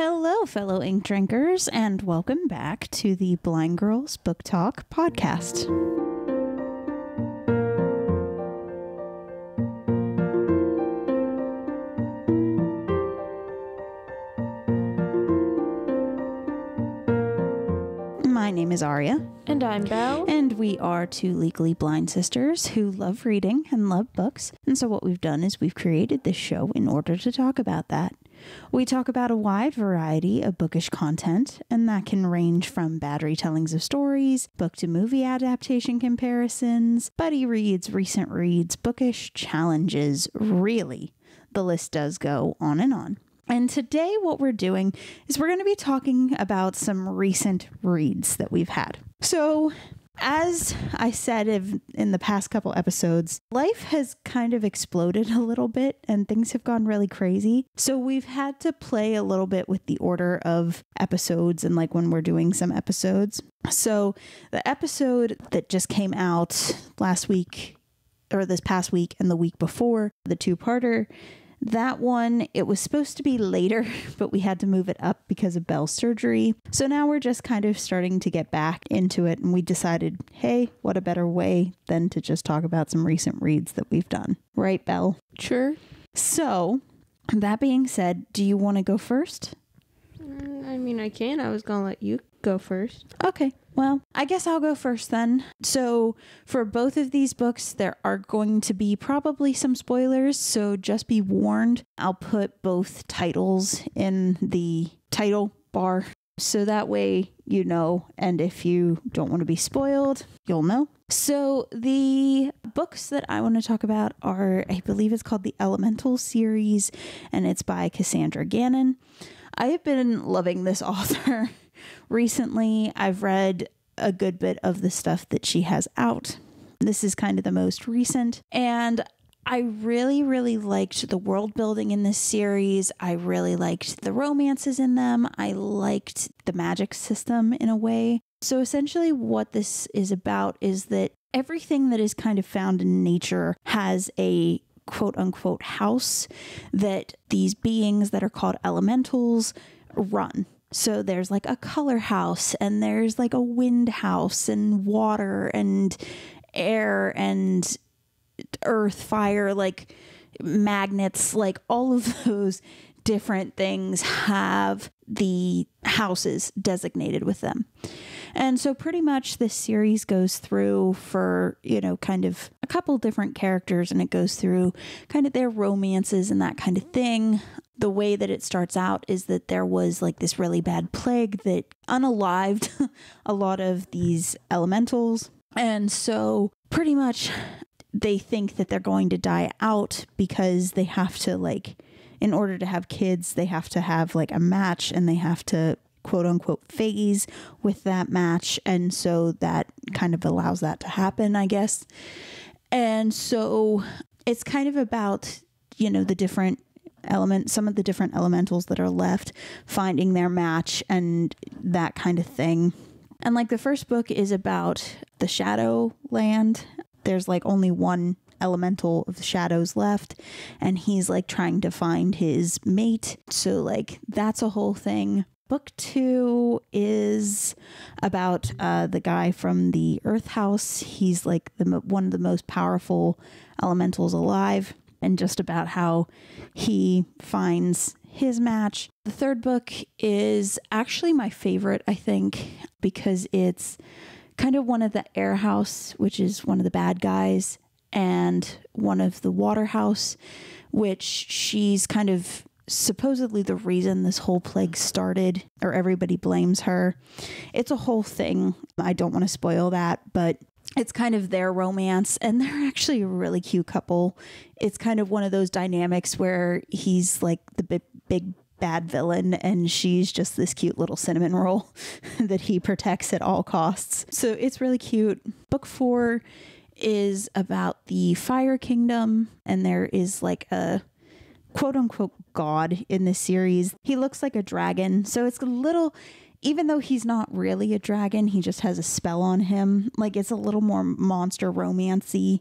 Hello, fellow ink drinkers, and welcome back to the Blind Girls Book Talk podcast. My name is Aria. And I'm Belle. And we are two legally blind sisters who love reading and love books. And so what we've done is we've created this show in order to talk about that. We talk about a wide variety of bookish content, and that can range from bad retellings of stories, book-to-movie adaptation comparisons, buddy reads, recent reads, bookish challenges. Really, the list does go on and on. And today what we're doing is we're going to be talking about some recent reads that we've had. So, as I said in the past couple episodes, life has kind of exploded a little bit and things have gone really crazy. So we've had to play a little bit with the order of episodes and like when we're doing some episodes. So the episode that just came out last week or this past week and the week before, the two-parter, that one, it was supposed to be later, but we had to move it up because of Belle's surgery. So now we're just kind of starting to get back into it. And we decided, hey, what a better way than to just talk about some recent reads that we've done. Right, Belle? Sure. So that being said, do you want to go first? I can. I was going to let you go first. Okay. Well, I guess I'll go first then. So for both of these books, there are going to be probably some spoilers, so just be warned. I'll put both titles in the title bar, so that way you know, and if you don't want to be spoiled, you'll know. So the books that I want to talk about are, I believe it's called the Elemental series, and it's by Cassandra Gannon. I have been loving this author. Recently, I've read a good bit of the stuff that she has out. This is kind of the most recent, and I really, really liked the world building in this series. I really liked the romances in them. I liked the magic system in a way. So essentially what this is about is that everything that is kind of found in nature has a quote unquote house that these beings that are called elementals run. So there's like a color house, and there's like a wind house, and water and air and earth, fire, like magnets, like all of those different things have the houses designated with them. And so pretty much this series goes through for, kind of a couple different characters, and it goes through kind of their romances and that kind of thing. The way that it starts out is that there was like this really bad plague that unalived a lot of these elementals. And so pretty much they think that they're going to die out because they have to in order to have kids, they have to have like a match, and they have to quote unquote phase with that match. And so that kind of allows that to happen, I guess. And so it's kind of about, the different some of the different elementals that are left, finding their match and that kind of thing. And like the first book is about the shadow land. There's like only one elemental of the shadows left, and he's like trying to find his mate. So like that's a whole thing. Book 2 is about the guy from the Earth House. He's like one of the most powerful elementals alive, and just about how he finds his match. The third book is actually my favorite, I think, because it's kind of one of the Air House, which is one of the bad guys, and one of the Water House, which she's kind of supposedly the reason this whole plague started, or everybody blames her. It's a whole thing. I don't want to spoil that, but it's kind of their romance, and they're actually a really cute couple. It's kind of one of those dynamics where he's like the big bad villain, and she's just this cute little cinnamon roll that he protects at all costs. So it's really cute. Book 4 is about the Fire Kingdom, and there is like a quote unquote god in this series. He looks like a dragon, so it's a little, even though he's not really a dragon, he just has a spell on him. Like, it's a little more monster romancy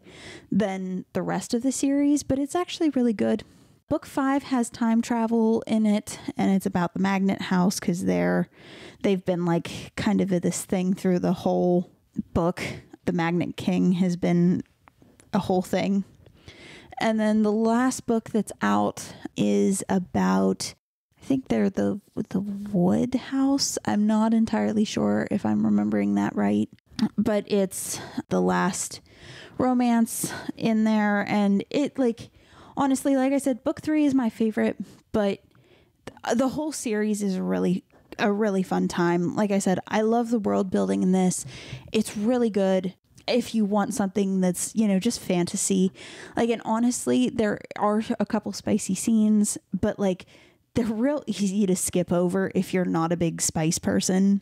than the rest of the series, but it's actually really good. Book 5 has time travel in it, and it's about the Magnet House because they've been like kind of this thing through the whole book. The Magnet King has been a whole thing. And then the last book that's out is about, I think they're the Wood House. I'm not entirely sure if I'm remembering that right, but it's the last romance in there. And it, like, honestly, like I said, book 3 is my favorite, but the whole series is a really fun time. Like I said, I love the world building in this. It's really good if you want something that's, just fantasy. Like, and honestly, there are a couple spicy scenes, but like they're real easy to skip over if you're not a big spice person.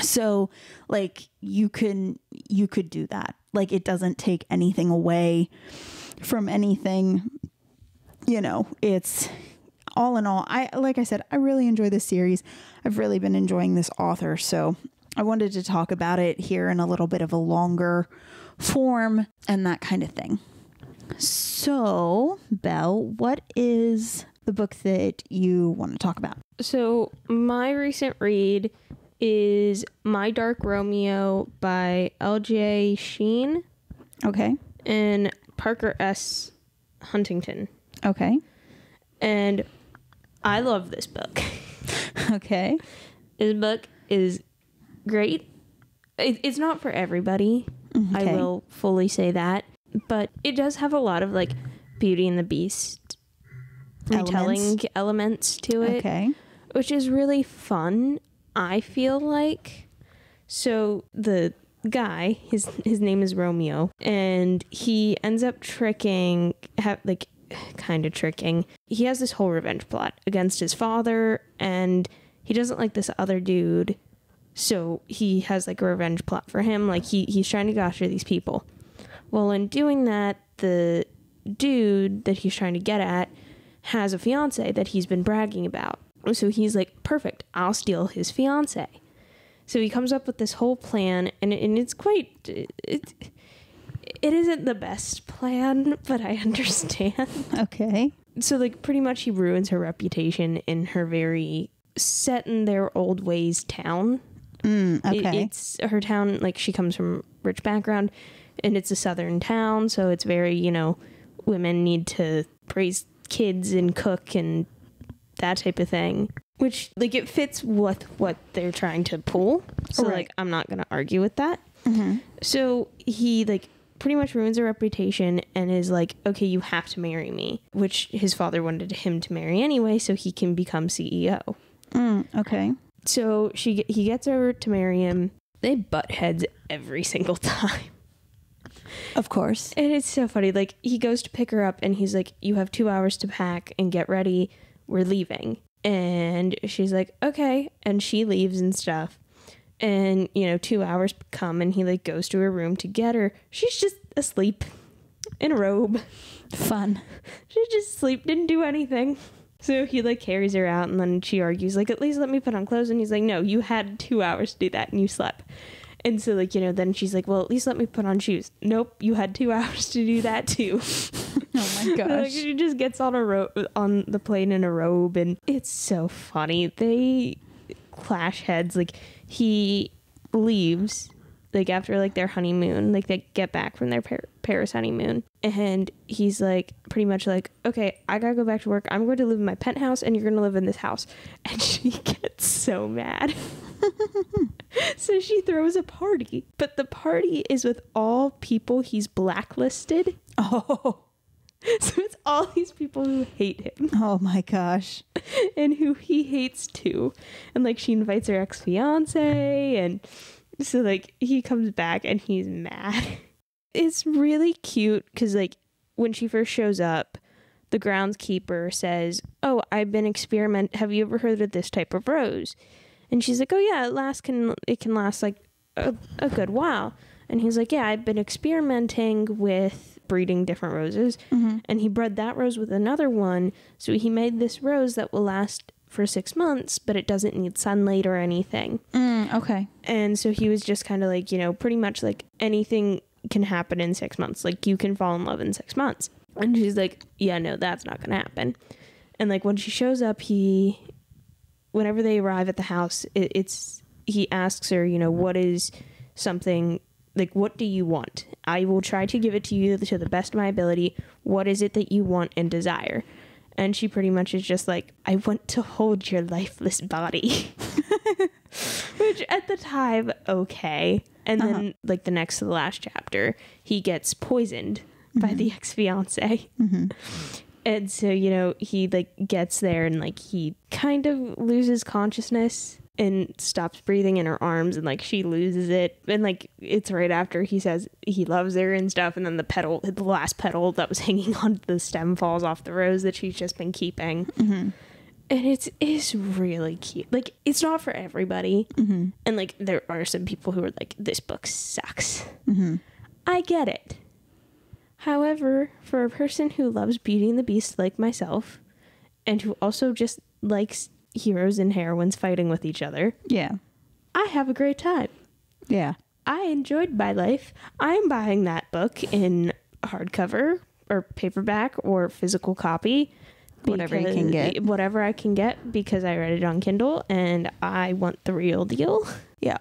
So like you could do that. Like, it doesn't take anything away from anything. It's all in all, like I said, I really enjoy this series. I've really been enjoying this author, so I wanted to talk about it here in a little bit of a longer form and that kind of thing. So, Belle, what is the book that you want to talk about? So my recent read is My Dark Romeo by L.J. Sheen. Okay. And Parker S. Huntington. Okay. And I love this book. Okay. This book is great. It's not for everybody. Okay. I will fully say that. But it does have a lot of like Beauty and the Beast retelling elements to it. Okay. Which is really fun, I feel like. So the guy, his name is Romeo, and he ends up tricking. He has this whole revenge plot against his father, and he doesn't like this other dude, so he has like a revenge plot for him. Like he's trying to go after these people. Well, in doing that, the dude that he's trying to get at has a fiance that he's been bragging about. So he's like, perfect, I'll steal his fiance. So he comes up with this whole plan, and it's quite... It isn't the best plan, but I understand. Okay. So, like, pretty much he ruins her reputation in her very set in their old ways town. Okay. It's her town, like, she comes from rich background, and it's a southern town, so it's very, women need to raise kids and cook and that type of thing. Which, like, it fits with what they're trying to pull. So, right. Like, I'm not going to argue with that. Mm-hmm. So, he, like, pretty much ruins her reputation and is like, okay, you have to marry me, which his father wanted him to marry anyway, so he can become CEO. Okay. So he gets her to marry him. They butt heads every single time. Of course. And it's so funny. Like, he goes to pick her up and he's like, you have 2 hours to pack and get ready. We're leaving. And she's like, okay. And she leaves and stuff. And, 2 hours come and he like goes to her room to get her. She's just asleep in a robe. Fun. She's just asleep, didn't do anything. So he like carries her out and then she argues like, at least let me put on clothes. And he's like, no, you had 2 hours to do that and you slept. And so like, then she's like, well, at least let me put on shoes. Nope, you had 2 hours to do that too. Oh my gosh. Like, she just gets on on the plane in a robe and it's so funny. They clash heads. Like, he leaves like after like their honeymoon, like they get back from their Paris honeymoon, and he's like pretty much like, okay, I gotta go back to work, I'm going to live in my penthouse and you're gonna live in this house. And she gets so mad. So she throws a party, but the party is with all people he's blacklisted. Oh. So it's all these people who hate him. Oh my gosh. And who he hates too. And like she invites her ex-fiance, and so like he comes back and he's mad. It's really cute because like when she first shows up, the groundskeeper says, oh, I've been have you ever heard of this type of rose? And she's like, oh yeah, it can last like a good while. And he's like, yeah, I've been experimenting with breeding different roses. Mm-hmm. And he bred that rose with another one. So he made this rose that will last for 6 months, but it doesn't need sunlight or anything. Okay. And so he was just kind of like, pretty much like anything can happen in 6 months. Like you can fall in love in 6 months. And she's like, yeah, no, that's not gonna happen. And like when she shows up, whenever they arrive at the house, he asks her, you know, what is something, like, what do you want? I will try to give it to you to the best of my ability. What is it that you want and desire? And she pretty much is just like, I want to hold your lifeless body. Which at the time, okay. And then like the next to the last chapter, he gets poisoned by the ex-fiance. And so, you know, he like gets there and like he kind of loses consciousness and stops breathing in her arms, and like she loses it, and like it's right after he says he loves her and stuff, and then the last petal that was hanging on the stem falls off the rose that she's just been keeping. And it's really cute. Like, it's not for everybody, and like there are some people who are like, this book sucks. I get it. However, for a person who loves Beauty and the Beast like myself, and who also just likes heroes and heroines fighting with each other, I have a great time. I enjoyed my life. I'm buying that book in hardcover or paperback or physical copy, whatever I can get, because I read it on Kindle and I want the real deal.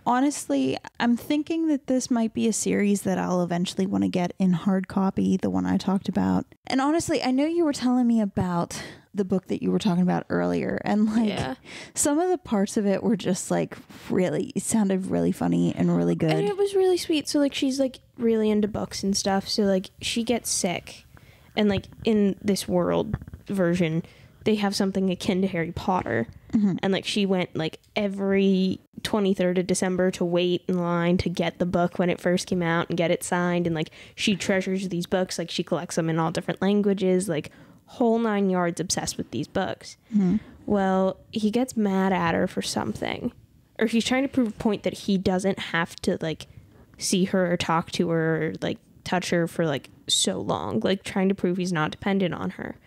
Honestly, I'm thinking that this might be a series that I'll eventually want to get in hard copy, the one I talked about. And honestly, I know you were telling me about the book that you were talking about earlier, and like some of the parts of it were just like it sounded really funny and really good. And it was really sweet. So like she's like really into books and stuff. So like she gets sick, and like in this world version, they have something akin to Harry Potter. And like she went like every 23rd of December to wait in line to get the book when it first came out and get it signed. And like she treasures these books. Like she collects them in all different languages, like whole 9 yards, obsessed with these books. Well, he gets mad at her for something, or he's trying to prove a point that he doesn't have to like see her or talk to her or like touch her for like so long, like trying to prove he's not dependent on her.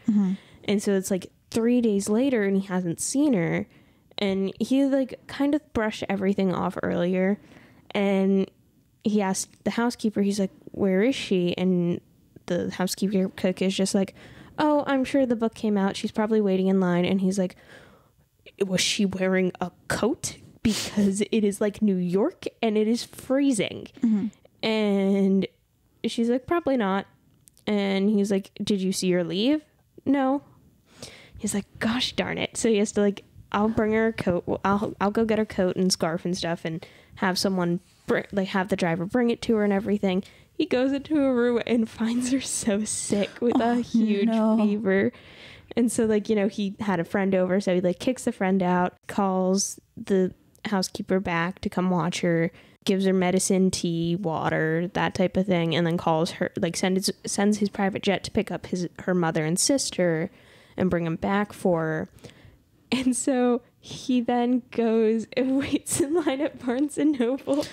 And so it's like 3 days later and he hasn't seen her, and he like kind of brushed everything off earlier, and he asked the housekeeper, he's like, where is she? And the housekeeper cook is just like, oh, I'm sure the book came out, she's probably waiting in line. And he's like, was she wearing a coat? Because it is like New York and it is freezing. And she's like, probably not. And he's like, did you see her leave? No. He's like, gosh darn it. So he has to like, I'll bring her a coat. I'll go get her coat and scarf and stuff, and have someone have the driver bring it to her and everything. He goes into a room and finds her so sick with a huge fever. And so like, you know, he had a friend over, so he like kicks the friend out, calls the housekeeper back to come watch her, gives her medicine, tea, water, that type of thing, and then calls her, like sends his private jet to pick up her mother and sister and bring them back for her. And so he then goes and waits in line at Barnes & Noble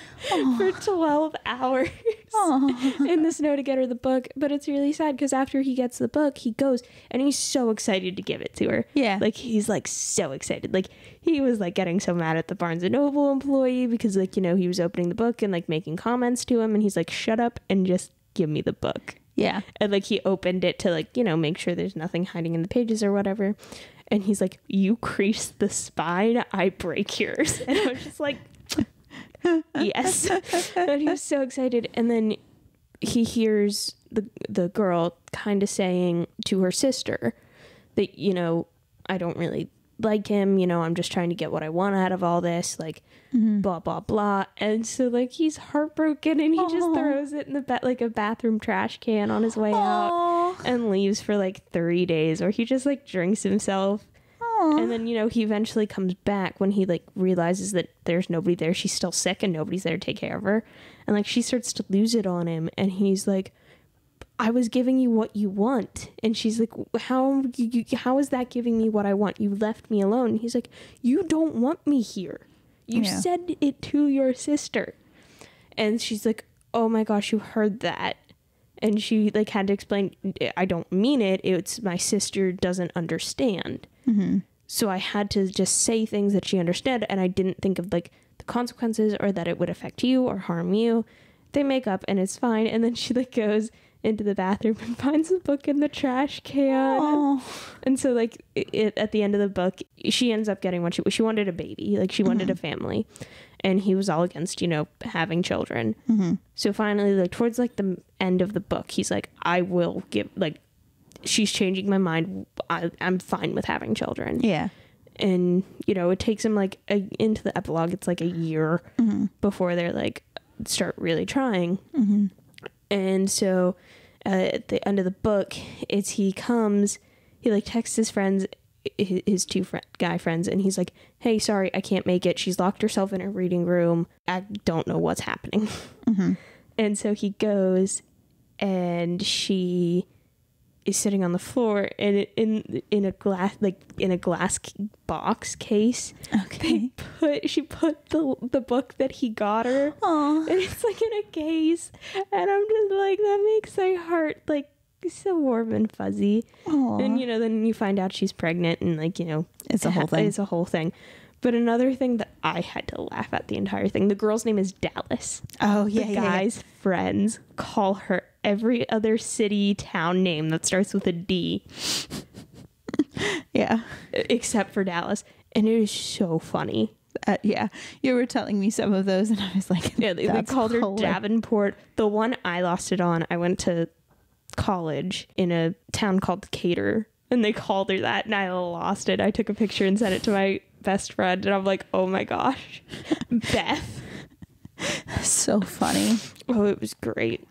for 12 hours in the snow to get her the book. But it's really sad because after he gets the book, he goes and he's so excited to give it to her. Like, he's like so excited. Like, he was like getting so mad at the Barnes & Noble employee because, like, you know, he was opening the book and like making comments to him, and he's like, shut up and just give me the book. And like he opened it to like, you know, make sure there's nothing hiding in the pages or whatever. And he's like, you crease the spine, I break yours. And I was just like, yes. And he was so excited. And then he hears the girl kind of saying to her sister that, you know, I don't really like him, you know, I'm just trying to get what I want out of all this, like blah blah blah. And so like he's heartbroken, and he just throws it in the like a bathroom trash can on his way out and leaves for like 3 days, or he just like drinks himself. And then, you know, he eventually comes back when he like realizes that there's nobody there, she's still sick and nobody's there to take care of her, and like she starts to lose it on him, and he's like, I was giving you what you want. And she's like, how is that giving me what I want? You left me alone. And he's like, you don't want me here. You said it to your sister. And she's like, oh my gosh, you heard that. And she like had to explain, I don't mean it. It's my sister doesn't understand. So I had to just say things that she understood. And I didn't think of like the consequences or that it would affect you or harm you. They make up and it's fine. And then she like goes into the bathroom and finds the book in the trash can. Oh. And so like at the end of the book, she ends up getting what she wanted, a baby. Like she wanted a family, and he was all against, you know, having children. So finally, like towards like the end of the book, he's like, I will give, like, she's changing my mind. I'm fine with having children. Yeah. And, you know, it takes him like into the epilogue, it's like a year before they're like start really trying. And so at the end of the book, he like texts his friends, his two guy friends, and he's like, hey, sorry, I can't make it. She's locked herself in her reading room. I don't know what's happening. And so he goes, and she is sitting on the floor, and in a glass box case. Okay. She put the book that he got her. Aww. And it's like in a case, and I'm just like, that makes my heart like so warm and fuzzy. Aww. And, you know, then you find out she's pregnant, and like, you know, It's a whole thing. It's a whole thing. But another thing that I had to laugh at the entire thing, the girl's name is Dallas. Oh, yeah. The guy's friends call her every other city, town name that starts with a D. Yeah. Except for Dallas. And it is so funny. Yeah. You were telling me some of those, and I was like, Yeah, they called her Davenport. The one I lost it on, I went to college in a town called Decatur, and they called her that, and I lost it. I took a picture and sent it to my best friend, and I'm like, oh my gosh, Beth. So funny. Oh, it was great.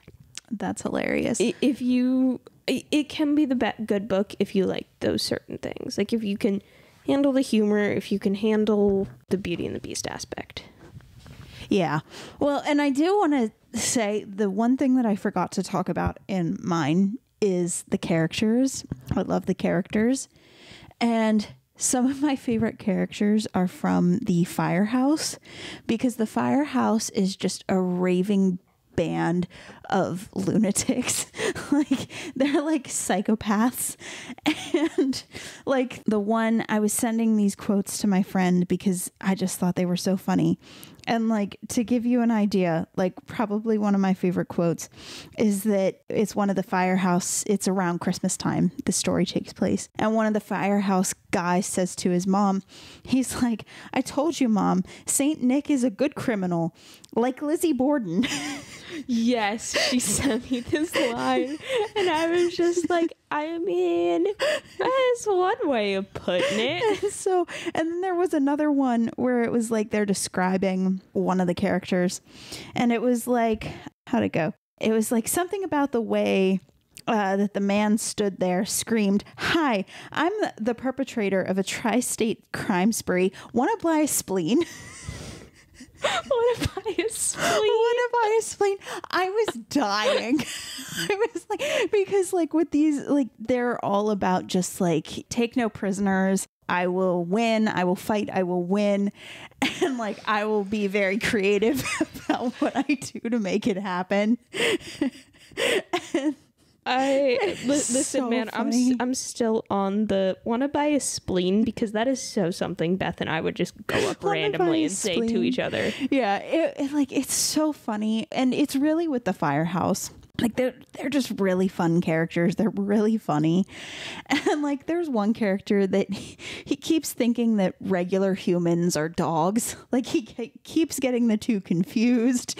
That's hilarious. It can be the good book if you like those certain things. Like if you can handle the humor, if you can handle the Beauty and the Beast aspect. Yeah. Well, and I do want to say the one thing that I forgot to talk about in mine is the characters. I love the characters. And some of my favorite characters are from the Firehouse, because the Firehouse is just a raving band of lunatics. Like they're like psychopaths. And like the one, I was sending these quotes to my friend because I just thought they were so funny. And like, to give you an idea, like probably one of my favorite quotes is that it's one of the Firehouse, it's around Christmas time, the story takes place. And one of the Firehouse guys says to his mom, he's like, I told you, Mom, Saint Nick is a good criminal, like Lizzie Borden. Yes, she sent me this line, and I was just like, I mean, that's one way of putting it. So, and then there was another one where it was like they're describing one of the characters, and it was like, how'd it go? It was like something about the way that the man stood there, screamed, "Hi, I'm the perpetrator of a tri-state crime spree. Want to buy a spleen?" What if I a spleen? What if I a spleen? I was dying. I was like, because like with these, like they're all about just like, take no prisoners. I will win. I will fight. I will win. And like, I will be very creative about what I do to make it happen. Listen, so man, funny. I'm still on the wanna buy a spleen, because that is so something Beth and I would just go up randomly and say to each other. Yeah, it's so funny, and it's really with the Firehouse. Like they're just really fun characters. They're really funny. And like there's one character that he keeps thinking that regular humans are dogs. Like he keeps getting the two confused.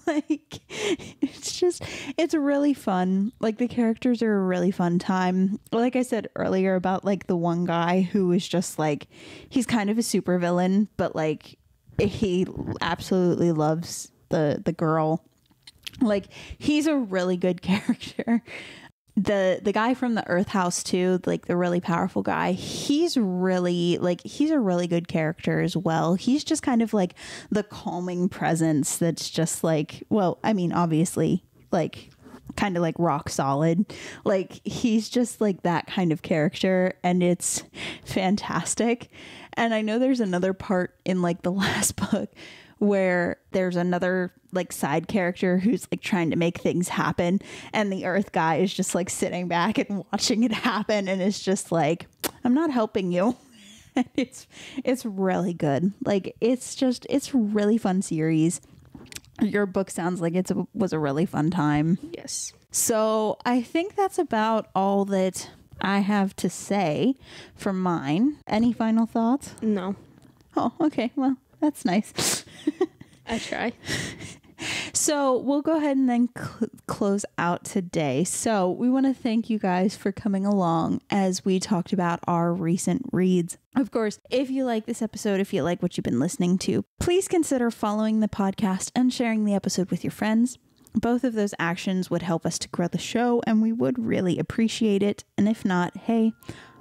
Like it's really fun. Like the characters are a really fun time. Like I said earlier about like the one guy who is just like, he's kind of a supervillain, but like he absolutely loves the girl. Like he's a really good character. The guy from the Earth House too, like the really powerful guy, he's a really good character as well. He's just kind of like the calming presence that's just like, well, I mean, obviously like kind of like rock solid. Like he's just like that kind of character, and it's fantastic. And I know there's another part in like the last book where there's another like side character who's like trying to make things happen, and the Earth guy is just like sitting back and watching it happen, and it's just like, I'm not helping you. And it's really good. Like it's a really fun series. Your book sounds like was a really fun time. Yes. So I think that's about all that I have to say for mine. Any final thoughts? No. Oh, okay. Well, that's nice. I try. So we'll go ahead and then close out today. So we want to thank you guys for coming along as we talked about our recent reads. Of course, if you like this episode, if you like what you've been listening to, please consider following the podcast and sharing the episode with your friends. Both of those actions would help us to grow the show, and we would really appreciate it. And if not, hey,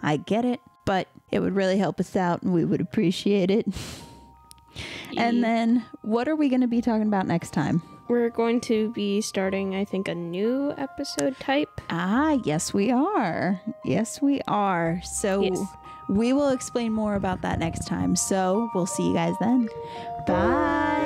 I get it, but it would really help us out and we would appreciate it. And then what are we going to be talking about next time? We're going to be starting, I think, a new episode type. Yes, we are. Yes, we are. So Yes. we will explain more about that next time. So we'll see you guys then. Bye.